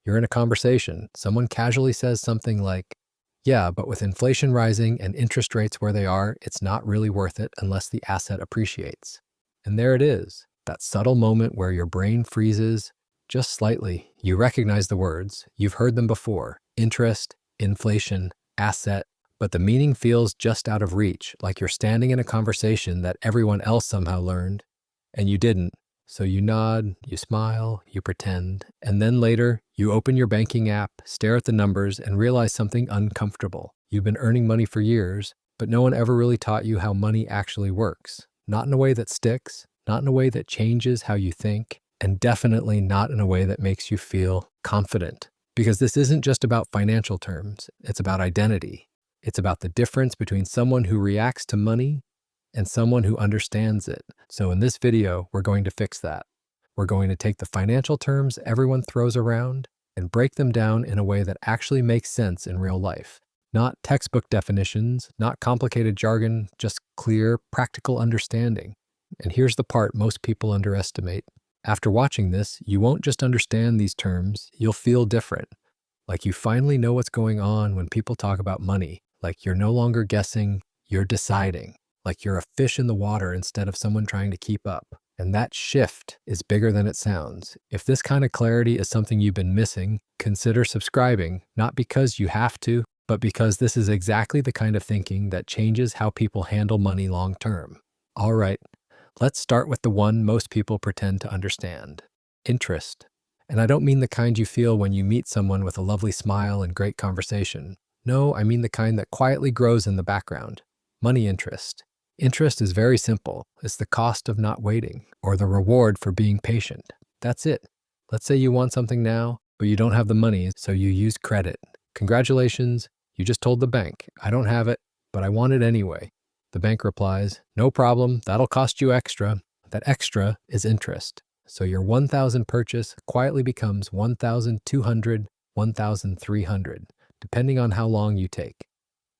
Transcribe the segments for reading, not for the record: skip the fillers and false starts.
You're in a conversation. Someone casually says something like, yeah, but with inflation rising and interest rates where they are, it's not really worth it unless the asset appreciates. And there it is, that subtle moment where your brain freezes just slightly. You recognize the words. You've heard them before. Interest, inflation, asset. But the meaning feels just out of reach, like you're standing in a conversation that everyone else somehow learned, and you didn't. So you nod, you smile, you pretend, and then later, you open your banking app, stare at the numbers, and realize something uncomfortable. You've been earning money for years, but no one ever really taught you how money actually works. Not in a way that sticks, not in a way that changes how you think, and definitely not in a way that makes you feel confident. Because this isn't just about financial terms, it's about identity. It's about the difference between someone who reacts to money and someone who understands it. So in this video, we're going to fix that. We're going to take the financial terms everyone throws around and break them down in a way that actually makes sense in real life. Not textbook definitions, not complicated jargon, just clear, practical understanding. And here's the part most people underestimate. After watching this, you won't just understand these terms, you'll feel different. Like you finally know what's going on when people talk about money. Like you're no longer guessing, you're deciding. Like you're a fish in the water instead of someone trying to keep up. And that shift is bigger than it sounds. If this kind of clarity is something you've been missing, consider subscribing, not because you have to, but because this is exactly the kind of thinking that changes how people handle money long term. All right, let's start with the one most people pretend to understand: interest. And I don't mean the kind you feel when you meet someone with a lovely smile and great conversation. No, I mean the kind that quietly grows in the background. Money interest. Interest is very simple. It's the cost of not waiting, or the reward for being patient. That's it. Let's say you want something now, but you don't have the money, so you use credit. Congratulations, you just told the bank, I don't have it, but I want it anyway. The bank replies, no problem, that'll cost you extra. That extra is interest. So your 1,000 purchase quietly becomes 1,200, 1,300, depending on how long you take.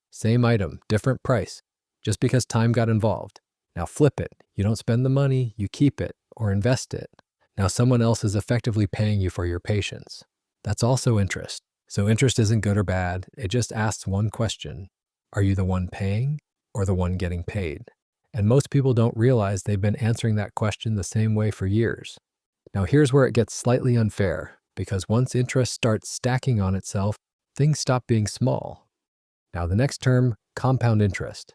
Same item, different price. Just because time got involved. Now flip it. You don't spend the money, you keep it or invest it. Now someone else is effectively paying you for your patience. That's also interest. So interest isn't good or bad. It just asks one question. Are you the one paying or the one getting paid? And most people don't realize they've been answering that question the same way for years. Now here's where it gets slightly unfair, because once interest starts stacking on itself, things stop being small. Now the next term, compound interest.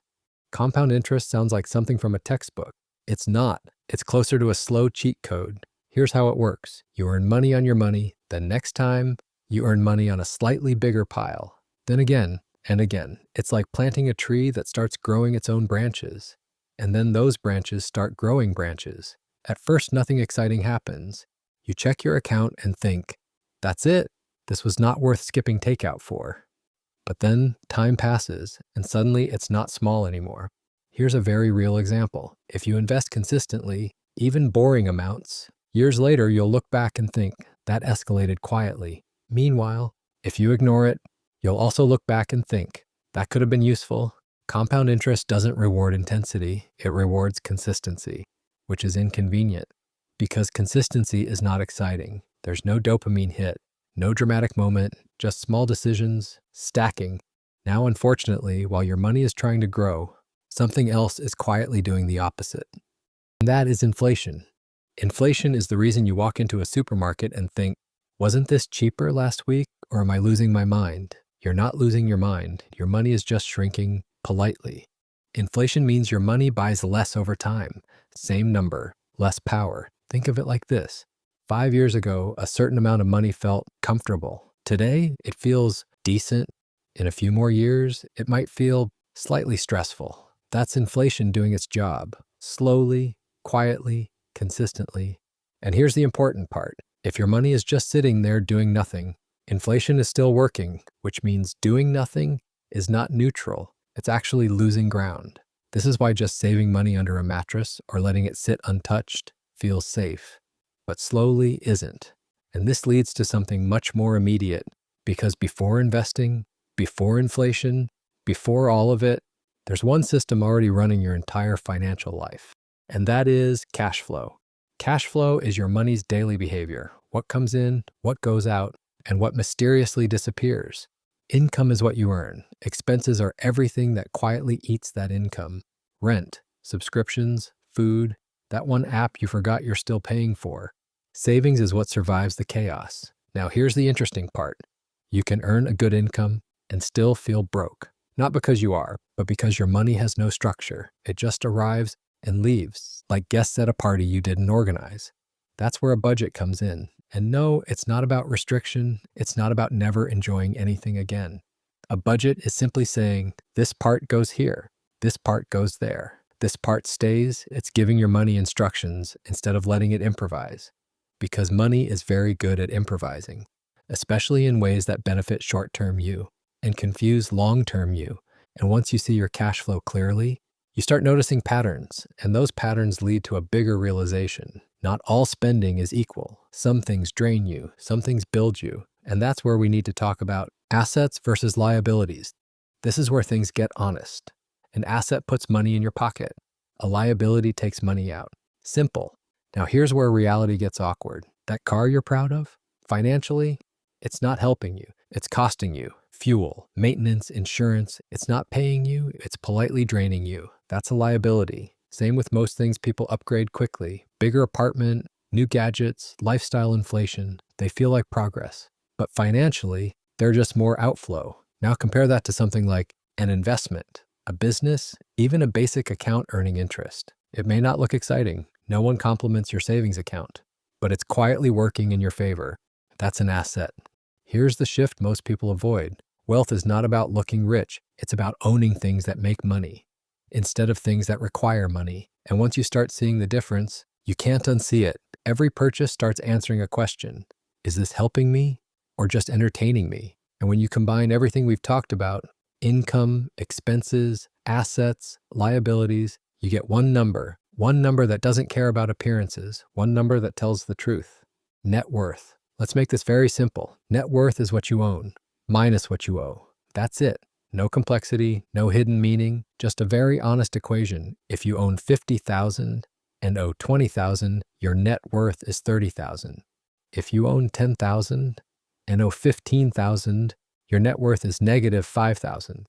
Compound interest sounds like something from a textbook. It's not. It's closer to a slow cheat code. Here's how it works. You earn money on your money, then next time, you earn money on a slightly bigger pile. Then again and again. It's like planting a tree that starts growing its own branches. And then those branches start growing branches. At first, nothing exciting happens. You check your account and think, that's it. This was not worth skipping takeout for. But then time passes, and suddenly it's not small anymore. Here's a very real example. If you invest consistently, even boring amounts, years later you'll look back and think, that escalated quietly. Meanwhile, if you ignore it, you'll also look back and think, that could have been useful. Compound interest doesn't reward intensity, it rewards consistency, which is inconvenient. Because consistency is not exciting. There's no dopamine hit. No dramatic moment, just small decisions, stacking. Now, unfortunately, while your money is trying to grow, something else is quietly doing the opposite. And that is inflation. Inflation is the reason you walk into a supermarket and think, wasn't this cheaper last week, or am I losing my mind? You're not losing your mind. Your money is just shrinking politely. Inflation means your money buys less over time. Same number, less power. Think of it like this. 5 years ago, a certain amount of money felt comfortable. Today, it feels decent. In a few more years, it might feel slightly stressful. That's inflation doing its job, slowly, quietly, consistently. And here's the important part. If your money is just sitting there doing nothing, inflation is still working, which means doing nothing is not neutral. It's actually losing ground. This is why just saving money under a mattress or letting it sit untouched feels safe. But slowly isn't. And this leads to something much more immediate, because before investing, before inflation, before all of it, there's one system already running your entire financial life, and that is cash flow. Cash flow is your money's daily behavior. What comes in, what goes out, And what mysteriously disappears? Income is what you earn. Expenses are everything that quietly eats that income. Rent, subscriptions, food, that one app you forgot you're still paying for. Savings is what survives the chaos. Now here's the interesting part. You can earn a good income and still feel broke. Not because you are, but because your money has no structure. It just arrives and leaves, like guests at a party you didn't organize. That's where a budget comes in. And no, it's not about restriction. It's not about never enjoying anything again. A budget is simply saying, this part goes here, this part goes there. This part stays. It's giving your money instructions instead of letting it improvise. Because money is very good at improvising, especially in ways that benefit short-term you and confuse long-term you. And once you see your cash flow clearly, you start noticing patterns, and those patterns lead to a bigger realization. Not all spending is equal. Some things drain you, some things build you, and that's where we need to talk about assets versus liabilities. This is where things get honest. An asset puts money in your pocket. A liability takes money out. Simple. Now here's where reality gets awkward. That car you're proud of, financially, it's not helping you. It's costing you. Fuel, maintenance, insurance, it's not paying you, it's politely draining you. That's a liability. Same with most things people upgrade quickly. Bigger apartment, new gadgets, lifestyle inflation, they feel like progress. But financially, they're just more outflow. Now compare that to something like an investment, a business, even a basic account earning interest. It may not look exciting. No one compliments your savings account, but it's quietly working in your favor. That's an asset. Here's the shift most people avoid. Wealth is not about looking rich. It's about owning things that make money instead of things that require money. And once you start seeing the difference, you can't unsee it. Every purchase starts answering a question. Is this helping me or just entertaining me? And when you combine everything we've talked about, income, expenses, assets, liabilities, you get one number that doesn't care about appearances, one number that tells the truth. Net worth. Let's make this very simple. Net worth is what you own, minus what you owe. That's it. No complexity, no hidden meaning, just a very honest equation. If you own $50,000 and owe $20,000, your net worth is $30,000. If you own $10,000 and owe $15,000, your net worth is negative $5,000.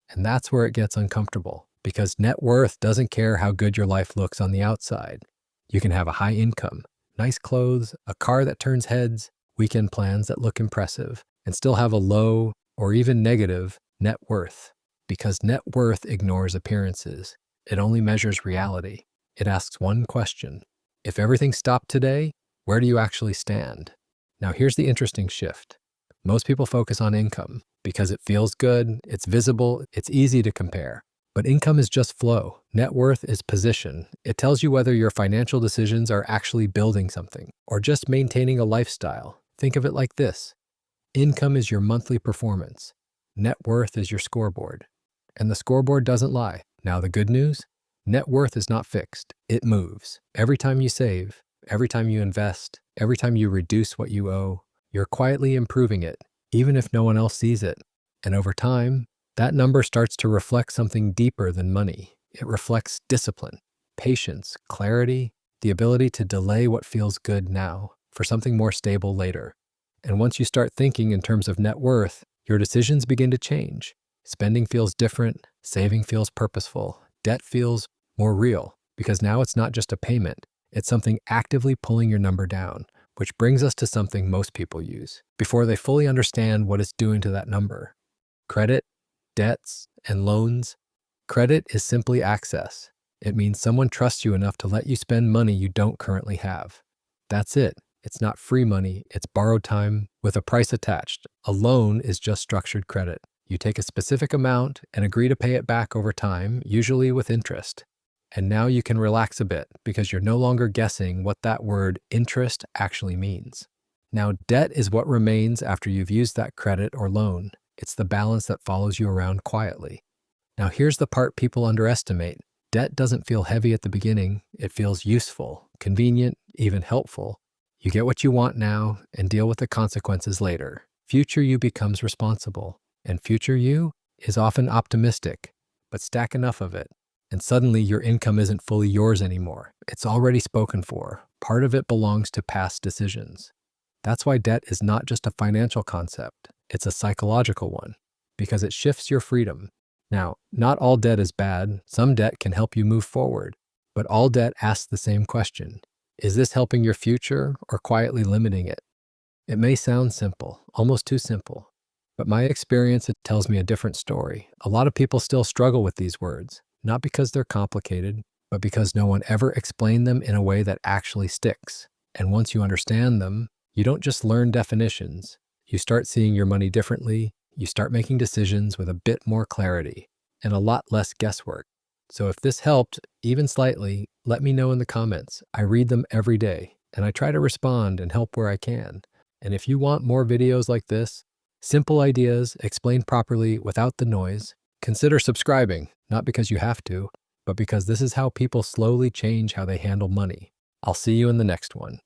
And that's where it gets uncomfortable, because net worth doesn't care how good your life looks on the outside. You can have a high income, nice clothes, a car that turns heads, weekend plans that look impressive, and still have a low or even negative net worth, because net worth ignores appearances. It only measures reality. It asks one question. If everything stopped today, where do you actually stand? Now here's the interesting shift. Most people focus on income because it feels good, it's visible, it's easy to compare. But income is just flow. Net worth is position. It tells you whether your financial decisions are actually building something or just maintaining a lifestyle. Think of it like this. Income is your monthly performance. Net worth is your scoreboard. And the scoreboard doesn't lie. Now the good news? Net worth is not fixed. It moves. Every time you save, every time you invest, every time you reduce what you owe, you're quietly improving it, even if no one else sees it. And over time, that number starts to reflect something deeper than money. It reflects discipline, patience, clarity, the ability to delay what feels good now for something more stable later. And once you start thinking in terms of net worth, your decisions begin to change. Spending feels different, saving feels purposeful, debt feels more real, because now it's not just a payment, it's something actively pulling your number down, which brings us to something most people use before they fully understand what it's doing to that number. Credit, debts, and loans. Credit is simply access. It means someone trusts you enough to let you spend money you don't currently have. That's it. It's not free money, it's borrowed time with a price attached. A loan is just structured credit. You take a specific amount and agree to pay it back over time, usually with interest. And now you can relax a bit because you're no longer guessing what that word interest actually means. Now, debt is what remains after you've used that credit or loan. It's the balance that follows you around quietly. Now, here's the part people underestimate. Debt doesn't feel heavy at the beginning. It feels useful, convenient, even helpful. You get what you want now and deal with the consequences later. Future you becomes responsible, and future you is often optimistic, but stack enough of it, and suddenly your income isn't fully yours anymore. It's already spoken for. Part of it belongs to past decisions. That's why debt is not just a financial concept, it's a psychological one, because it shifts your freedom. Now, not all debt is bad. Some debt can help you move forward, but all debt asks the same question. Is this helping your future or quietly limiting it? It may sound simple, almost too simple, but my experience it tells me a different story. A lot of people still struggle with these words, not because they're complicated, but because no one ever explained them in a way that actually sticks. And once you understand them, you don't just learn definitions. You start seeing your money differently. You start making decisions with a bit more clarity and a lot less guesswork. So if this helped, even slightly, let me know in the comments. I read them every day, and I try to respond and help where I can. And if you want more videos like this, simple ideas explained properly without the noise, consider subscribing, not because you have to, but because this is how people slowly change how they handle money. I'll see you in the next one.